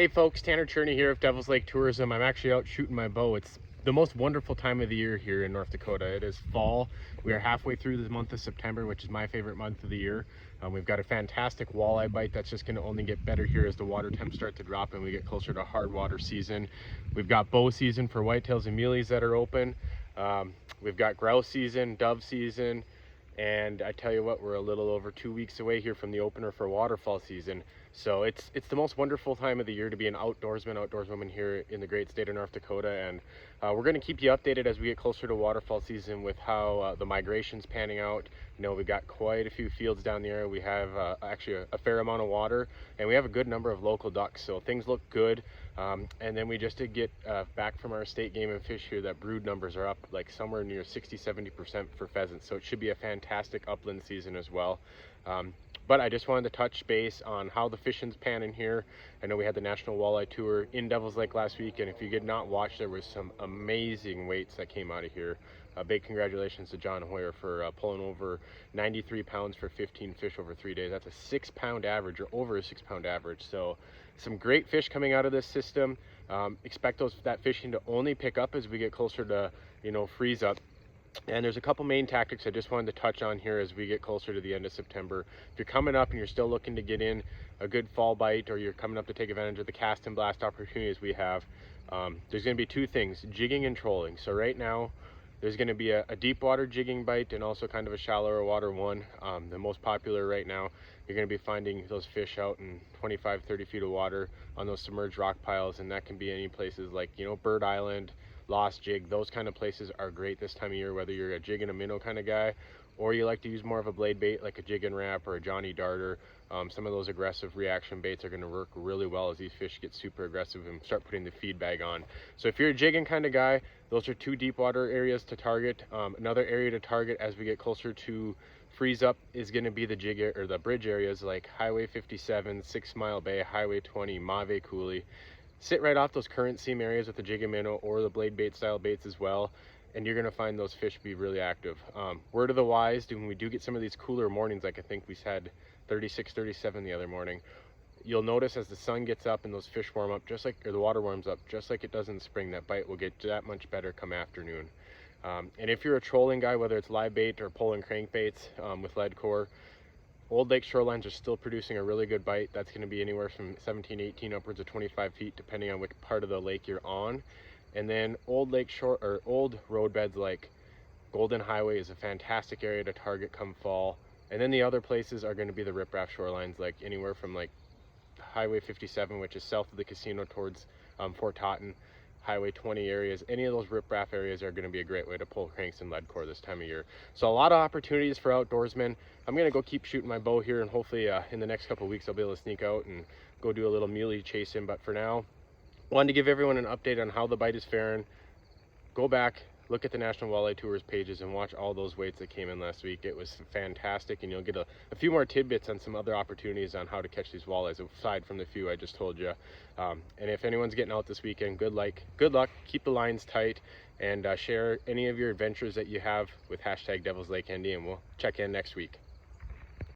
Hey folks, Tanner Cherney here of Devil's Lake Tourism. I'm actually out shooting my bow. It's the most wonderful time of the year here in North Dakota. It is fall. We are halfway through the month of September, which is my favorite month of the year. We've got a fantastic walleye bite that's just going to only get better here as the water temps start to drop and we get closer to hard water season. We've got bow season for whitetails and muleys that are open. We've got grouse season, dove season, and I tell you what, we're a little over 2 weeks away here from the opener for waterfowl season. So it's the most wonderful time of the year to be an outdoorswoman here in the great state of North Dakota. And we're going to keep you updated as we get closer to waterfowl season with how the migration's panning out. You know, we've got quite a few fields down the area. We have actually a fair amount of water, and we have a good number of local ducks, so things look good. And then we just did get back from our state game and fish here that brood numbers are up like somewhere near 60-70% for pheasants, so it should be a fantastic upland season as well. But I just wanted to touch base on how the fishing's panning here. I know we had the National Walleye Tour in Devil's Lake last week, and if you did not watch, there was some amazing weights that came out of here. Big congratulations to John Hoyer for pulling over 93 pounds for 15 fish over 3 days. That's a 6 pound average, or over a 6 pound average. So some great fish coming out of this system. Expect that fishing to only pick up as we get closer to, freeze up. And there's a couple main tactics I just wanted to touch on here as we get closer to the end of September. If you're coming up and you're still looking to get in a good fall bite, or you're coming up to take advantage of the cast and blast opportunities we have, there's going to be two things: jigging and trolling. So right now there's going to be a deep water jigging bite and also kind of a shallower water one. The most popular right now, you're going to be finding those fish out in 25-30 feet of water on those submerged rock piles, and that can be any places like Bird Island, Lost Jig. Those kind of places are great this time of year, whether you're a jig and a minnow kind of guy, or you like to use more of a blade bait like a jig and wrap or a Johnny Darter. Some of those aggressive reaction baits are going to work really well as these fish get super aggressive and start putting the feed bag on. So if you're a jigging kind of guy, those are two deep water areas to target. Another area to target as we get closer to freeze up is going to be the or the bridge areas like Highway 57, 6 Mile Bay, Highway 20, Mave Coulee. Sit right off those current seam areas with the jig and minnow or the blade bait style baits as well, and you're going to find those fish be really active. Word of the wise, when we do get some of these cooler mornings, like I think we had 36, 37 the other morning, you'll notice as the sun gets up and those fish warm up, or the water warms up, just like it does in spring, that bite will get that much better come afternoon. And if you're a trolling guy, whether it's live bait or pulling crankbaits with lead core, Old Lake shorelines are still producing a really good bite. That's going to be anywhere from 17, 18, upwards of 25 feet, depending on which part of the lake you're on. And then old road beds like Golden Highway is a fantastic area to target come fall. And then the other places are going to be the riprap shorelines, like anywhere from like Highway 57, which is south of the casino, towards Fort Totten, Highway 20 areas. Any of those riprap areas are going to be a great way to pull cranks and lead core this time of year. So a lot of opportunities for outdoorsmen. I'm going to go keep shooting my bow here, and hopefully in the next couple of weeks I'll be able to sneak out and go do a little muley chasing. But for now, wanted to give everyone an update on how the bite is faring. Go back, look at the National Walleye Tours pages and watch all those weights that came in last week. It was fantastic, and you'll get a few more tidbits on some other opportunities on how to catch these walleyes aside from the few I just told you. And if anyone's getting out this weekend, good luck, keep the lines tight, and share any of your adventures that you have with #Devil's Lake ND, and we'll check in next week.